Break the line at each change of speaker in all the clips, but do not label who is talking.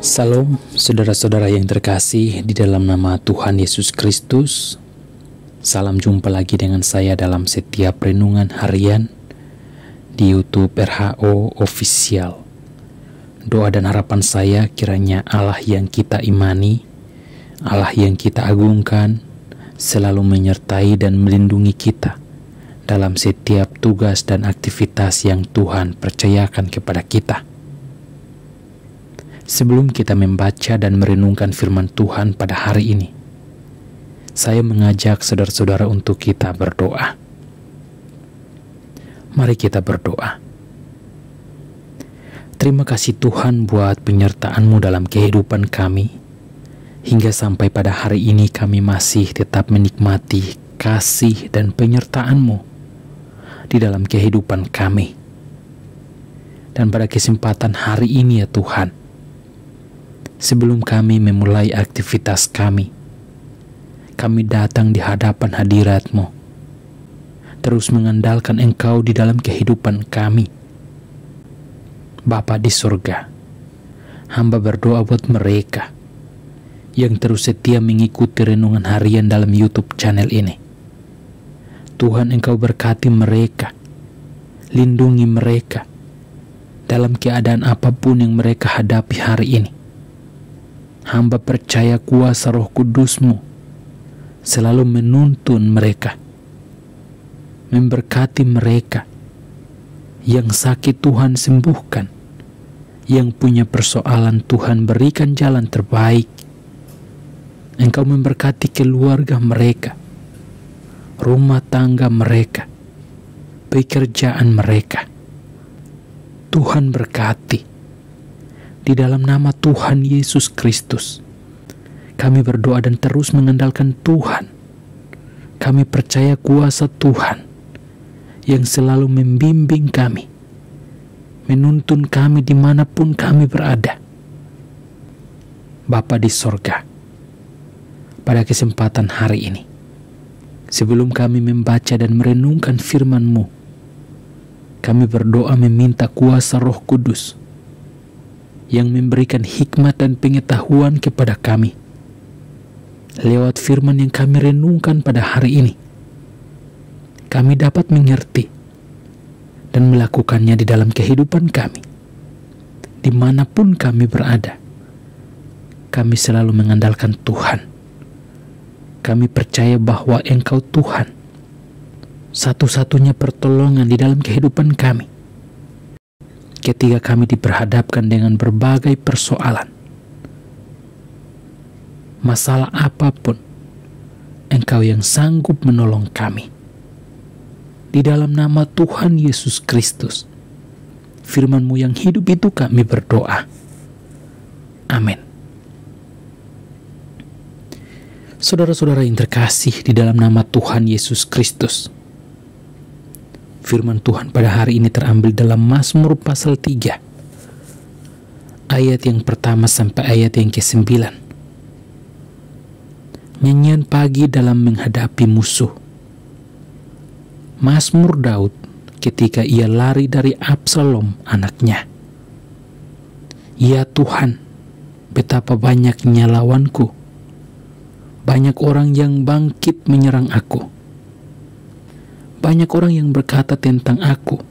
Salam saudara-saudara yang terkasih di dalam nama Tuhan Yesus Kristus. Salam jumpa lagi dengan saya dalam setiap renungan harian di YouTube RHO Official. Doa dan harapan saya kiranya Allah yang kita imani, Allah yang kita agungkan, selalu menyertai dan melindungi kita dalam setiap tugas dan aktivitas yang Tuhan percayakan kepada kita. Sebelum kita membaca dan merenungkan firman Tuhan pada hari ini, saya mengajak saudara-saudara untuk kita berdoa. Mari kita berdoa. Terima kasih Tuhan buat penyertaan-Mu dalam kehidupan kami. Hingga sampai pada hari ini kami masih tetap menikmati kasih dan penyertaan-Mu di dalam kehidupan kami. Dan pada kesempatan hari ini ya Tuhan, sebelum kami memulai aktivitas kami datang di hadapan hadirat-Mu, terus mengandalkan Engkau di dalam kehidupan kami. Bapa di surga, hamba berdoa buat mereka yang terus setia mengikuti renungan harian dalam YouTube channel ini. Tuhan, Engkau berkati mereka, lindungi mereka dalam keadaan apapun yang mereka hadapi hari ini. Hamba percaya kuasa Roh Kudus-Mu selalu menuntun mereka, memberkati mereka. Yang sakit Tuhan sembuhkan, yang punya persoalan Tuhan berikan jalan terbaik. Engkau memberkati keluarga mereka, rumah tangga mereka, pekerjaan mereka. Tuhan berkati. Di dalam nama Tuhan Yesus Kristus, kami berdoa dan terus mengandalkan Tuhan. Kami percaya kuasa Tuhan yang selalu membimbing kami, menuntun kami dimanapun kami berada. Bapa di sorga, pada kesempatan hari ini, sebelum kami membaca dan merenungkan firman-Mu, kami berdoa meminta kuasa Roh Kudus yang memberikan hikmat dan pengetahuan kepada kami lewat firman yang kami renungkan pada hari ini. Kami dapat mengerti dan melakukannya di dalam kehidupan kami. Dimanapun kami berada, kami selalu mengandalkan Tuhan. Kami percaya bahwa Engkau Tuhan, satu-satunya pertolongan di dalam kehidupan kami. Ketika kami diperhadapkan dengan berbagai persoalan, masalah apapun, Engkau yang sanggup menolong kami. Di dalam nama Tuhan Yesus Kristus, firman-Mu yang hidup itu kami berdoa. Amin. Saudara-saudara yang terkasih di dalam nama Tuhan Yesus Kristus, firman Tuhan pada hari ini terambil dalam Mazmur pasal 3, ayat yang pertama sampai ayat yang ke-9. Nyanyian pagi dalam menghadapi musuh. Mazmur Daud ketika ia lari dari Absalom anaknya. Ya Tuhan, betapa banyaknya lawanku. Banyak orang yang bangkit menyerang aku. Banyak orang yang berkata tentang aku,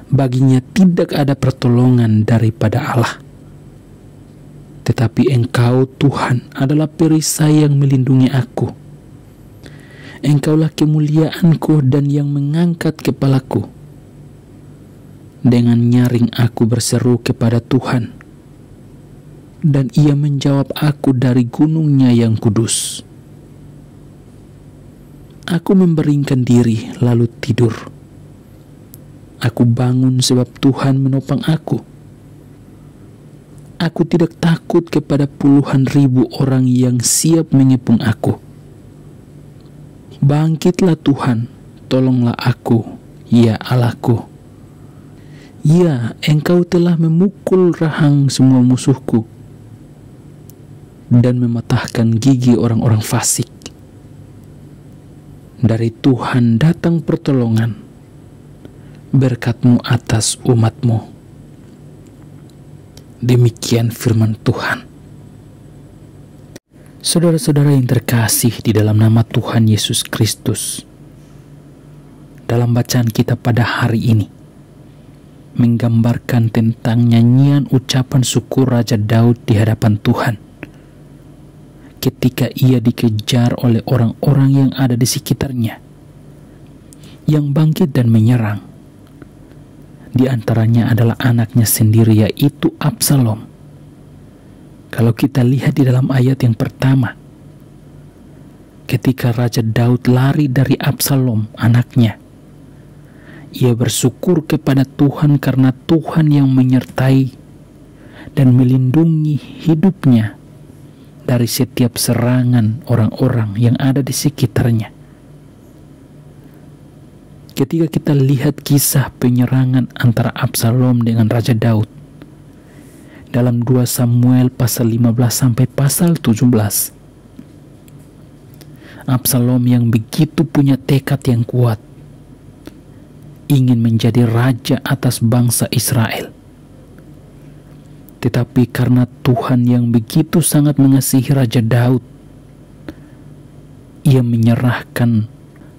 baginya tidak ada pertolongan daripada Allah. Tetapi Engkau Tuhan adalah perisai yang melindungi aku. Engkaulah kemuliaanku dan yang mengangkat kepalaku. Dengan nyaring aku berseru kepada Tuhan, dan Ia menjawab aku dari gunungnya yang kudus. Aku membaringkan diri lalu tidur. Aku bangun sebab Tuhan menopang aku. Aku tidak takut kepada puluhan ribu orang yang siap mengepung aku. Bangkitlah Tuhan, tolonglah aku, ya Allahku. Ya, Engkau telah memukul rahang semua musuhku dan mematahkan gigi orang-orang fasik. Dari Tuhan datang pertolongan, berkat-Mu atas umat-Mu. Demikian firman Tuhan. Saudara-saudara yang terkasih di dalam nama Tuhan Yesus Kristus, dalam bacaan kita pada hari ini menggambarkan tentang nyanyian ucapan syukur Raja Daud di hadapan Tuhan ketika ia dikejar oleh orang-orang yang ada di sekitarnya, yang bangkit dan menyerang. Di antaranya adalah anaknya sendiri, yaitu Absalom. Kalau kita lihat di dalam ayat yang pertama, ketika Raja Daud lari dari Absalom, anaknya, ia bersyukur kepada Tuhan karena Tuhan yang menyertai dan melindungi hidupnya dari setiap serangan orang-orang yang ada di sekitarnya. Ketika kita lihat kisah penyerangan antara Absalom dengan Raja Daud dalam 2 Samuel pasal 15 sampai pasal 17, Absalom yang begitu punya tekad yang kuat ingin menjadi raja atas bangsa Israel. Tetapi karena Tuhan yang begitu sangat mengasihi Raja Daud, ia menyerahkan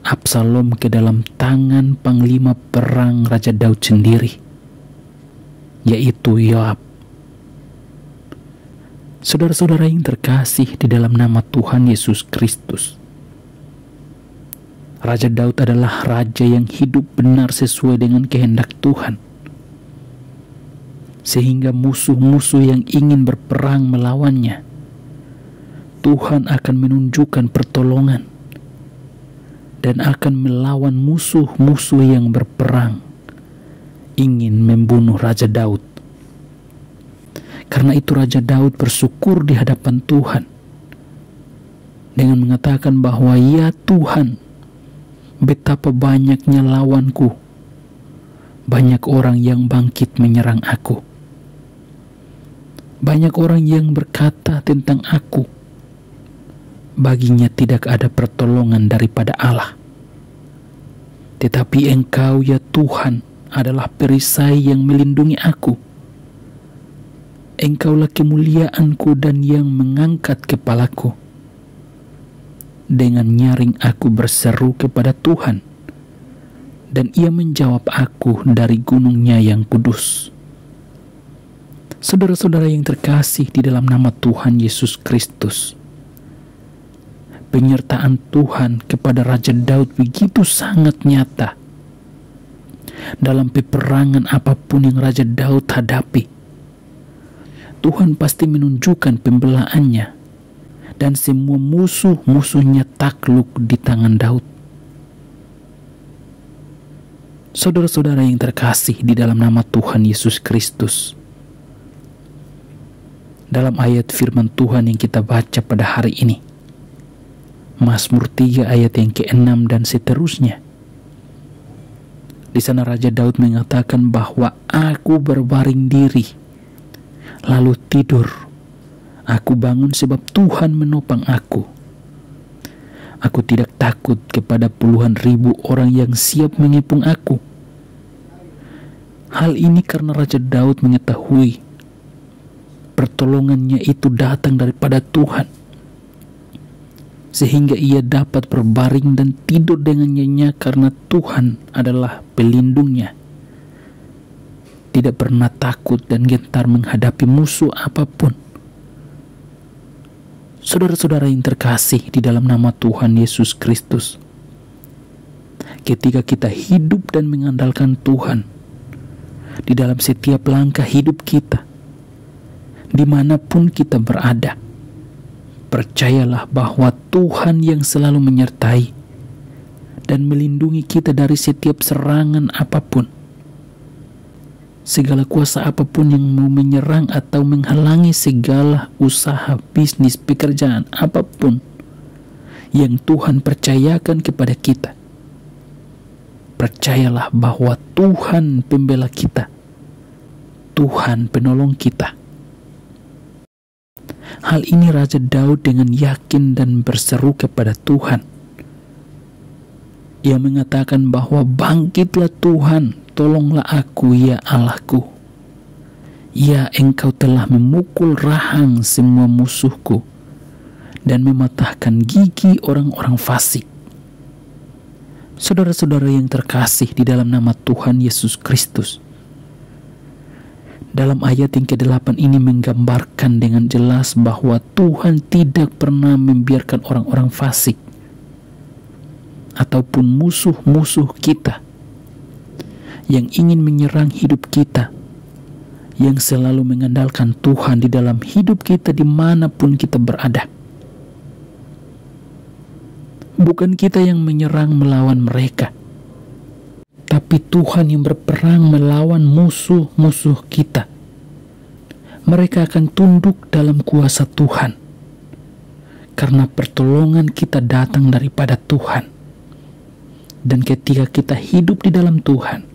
Absalom ke dalam tangan panglima perang Raja Daud sendiri, yaitu Yoab. Saudara-saudara yang terkasih di dalam nama Tuhan Yesus Kristus, Raja Daud adalah raja yang hidup benar sesuai dengan kehendak Tuhan, sehingga musuh-musuh yang ingin berperang melawannya, Tuhan akan menunjukkan pertolongan dan akan melawan musuh-musuh yang berperang ingin membunuh Raja Daud. Karena itu Raja Daud bersyukur di hadapan Tuhan dengan mengatakan bahwa, "Ya Tuhan, betapa banyaknya lawanku, banyak orang yang bangkit menyerang aku, banyak orang yang berkata tentang aku, baginya tidak ada pertolongan daripada Allah. Tetapi Engkau ya Tuhan adalah perisai yang melindungi aku. Engkaulah kemuliaanku dan yang mengangkat kepalaku. Dengan nyaring aku berseru kepada Tuhan, dan Ia menjawab aku dari gunungnya yang kudus." Saudara-saudara yang terkasih di dalam nama Tuhan Yesus Kristus, penyertaan Tuhan kepada Raja Daud begitu sangat nyata dalam peperangan apapun yang Raja Daud hadapi. Tuhan pasti menunjukkan pembelaannya, dan semua musuh-musuhnya takluk di tangan Daud. Saudara-saudara yang terkasih di dalam nama Tuhan Yesus Kristus, dalam ayat firman Tuhan yang kita baca pada hari ini, Mazmur 3 ayat yang ke-6 dan seterusnya, di sana Raja Daud mengatakan bahwa aku berbaring diri lalu tidur, aku bangun sebab Tuhan menopang aku. Aku tidak takut kepada puluhan ribu orang yang siap mengepung aku. Hal ini karena Raja Daud mengetahui pertolongannya itu datang daripada Tuhan, sehingga ia dapat berbaring dan tidur dengan nyenyak karena Tuhan adalah pelindungnya. Tidak pernah takut dan gentar menghadapi musuh apapun. Saudara-saudara yang terkasih di dalam nama Tuhan Yesus Kristus, ketika kita hidup dan mengandalkan Tuhan di dalam setiap langkah hidup kita, dimanapun kita berada, percayalah bahwa Tuhan yang selalu menyertai dan melindungi kita dari setiap serangan apapun. Segala kuasa apapun yang mau menyerang atau menghalangi segala usaha, bisnis, pekerjaan apapun yang Tuhan percayakan kepada kita, percayalah bahwa Tuhan pembela kita, Tuhan penolong kita. Hal ini Raja Daud dengan yakin dan berseru kepada Tuhan. Ia mengatakan bahwa, "Bangkitlah Tuhan, tolonglah aku ya Allahku. Ya, Engkau telah memukul rahang semua musuhku dan mematahkan gigi orang-orang fasik. Saudara-saudara yang terkasih di dalam nama Tuhan Yesus Kristus, dalam ayat yang ke-8 ini menggambarkan dengan jelas bahwa Tuhan tidak pernah membiarkan orang-orang fasik ataupun musuh-musuh kita yang ingin menyerang hidup kita, yang selalu mengandalkan Tuhan di dalam hidup kita dimanapun kita berada. Bukan kita yang menyerang melawan mereka, tapi Tuhan yang berperang melawan musuh-musuh kita. Mereka akan tunduk dalam kuasa Tuhan, karena pertolongan kita datang daripada Tuhan. Dan ketika kita hidup di dalam Tuhan,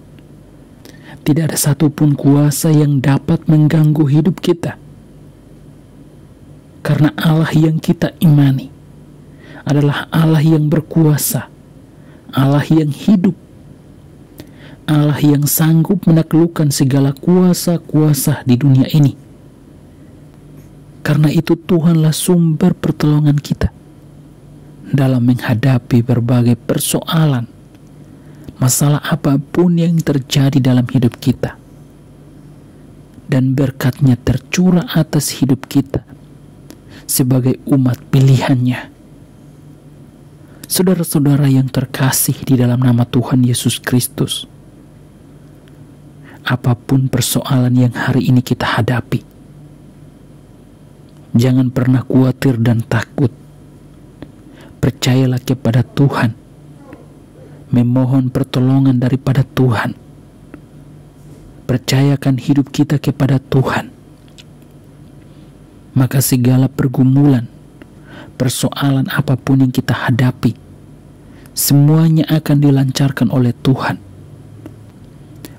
tidak ada satupun kuasa yang dapat mengganggu hidup kita. Karena Allah yang kita imani adalah Allah yang berkuasa, Allah yang hidup, Allah yang sanggup menaklukkan segala kuasa-kuasa di dunia ini. Karena itu Tuhanlah sumber pertolongan kita dalam menghadapi berbagai persoalan, masalah apapun yang terjadi dalam hidup kita. Dan berkat-Nya tercurah atas hidup kita sebagai umat pilihan-Nya. Saudara-saudara yang terkasih di dalam nama Tuhan Yesus Kristus, apapun persoalan yang hari ini kita hadapi, jangan pernah khawatir dan takut. Percayalah kepada Tuhan, memohon pertolongan daripada Tuhan. Percayakan hidup kita kepada Tuhan. Maka segala pergumulan, persoalan apapun yang kita hadapi, semuanya akan dilancarkan oleh Tuhan.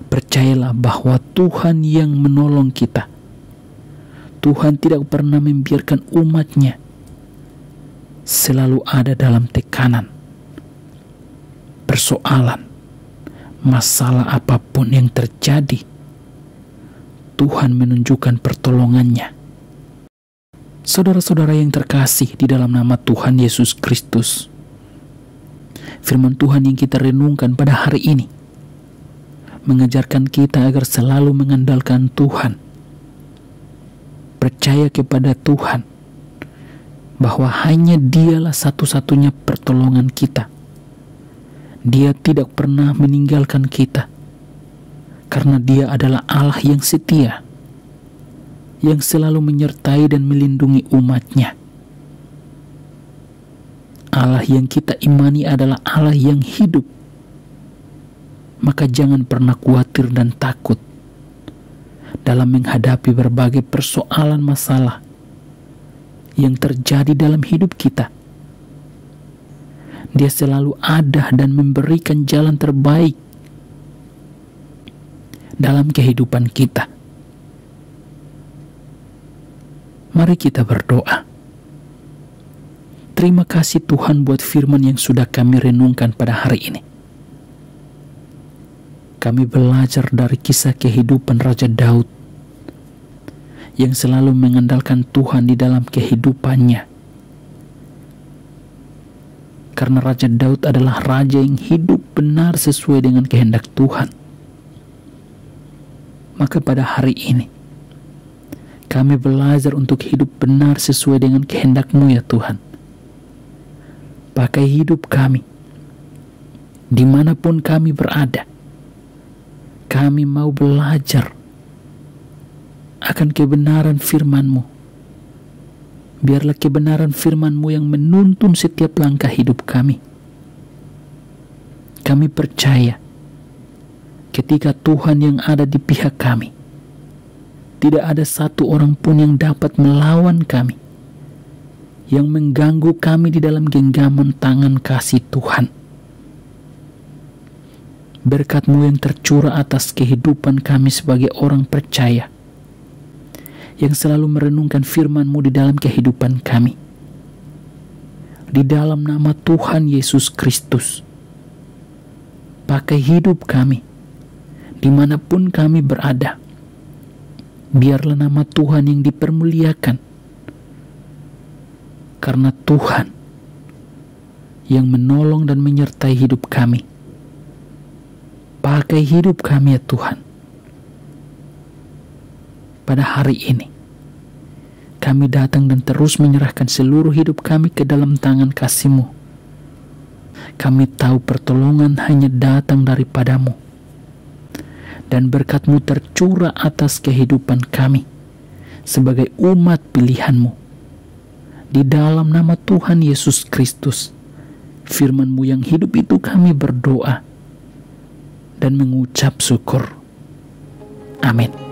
Percayalah bahwa Tuhan yang menolong kita. Tuhan tidak pernah membiarkan umat-Nya selalu ada dalam tekanan, persoalan, masalah apapun yang terjadi. Tuhan menunjukkan pertolongan-Nya. Saudara-saudara yang terkasih di dalam nama Tuhan Yesus Kristus, firman Tuhan yang kita renungkan pada hari ini mengajarkan kita agar selalu mengandalkan Tuhan, percaya kepada Tuhan bahwa hanya Dialah satu-satunya pertolongan kita. Dia tidak pernah meninggalkan kita, karena Dia adalah Allah yang setia, yang selalu menyertai dan melindungi umat-Nya. Allah yang kita imani adalah Allah yang hidup. Maka jangan pernah khawatir dan takut dalam menghadapi berbagai persoalan masalah yang terjadi dalam hidup kita. Dia selalu ada dan memberikan jalan terbaik dalam kehidupan kita. Mari kita berdoa. Terima kasih Tuhan buat firman yang sudah kami renungkan pada hari ini. Kami belajar dari kisah kehidupan Raja Daud yang selalu mengandalkan Tuhan di dalam kehidupannya. Karena Raja Daud adalah raja yang hidup benar sesuai dengan kehendak Tuhan. Maka pada hari ini kami belajar untuk hidup benar sesuai dengan kehendak-Mu ya Tuhan. Pakai hidup kami dimanapun kami berada. Kami mau belajar akan kebenaran firman-Mu. Biarlah kebenaran firman-Mu yang menuntun setiap langkah hidup kami. Kami percaya ketika Tuhan yang ada di pihak kami, tidak ada satu orang pun yang dapat melawan kami, yang mengganggu kami di dalam genggaman tangan kasih Tuhan. Berkat-Mu yang tercurah atas kehidupan kami sebagai orang percaya, yang selalu merenungkan firman-Mu di dalam kehidupan kami. Di dalam nama Tuhan Yesus Kristus, pakai hidup kami dimanapun kami berada. Biarlah nama Tuhan yang dipermuliakan, karena Tuhan yang menolong dan menyertai hidup kami. Pakai hidup kami ya Tuhan. Pada hari ini, kami datang dan terus menyerahkan seluruh hidup kami ke dalam tangan kasih-Mu. Kami tahu pertolongan hanya datang daripadamu, dan berkat-Mu tercurah atas kehidupan kami sebagai umat pilihan-Mu. Di dalam nama Tuhan Yesus Kristus, firman-Mu yang hidup itu kami berdoa dan mengucap syukur. Amin.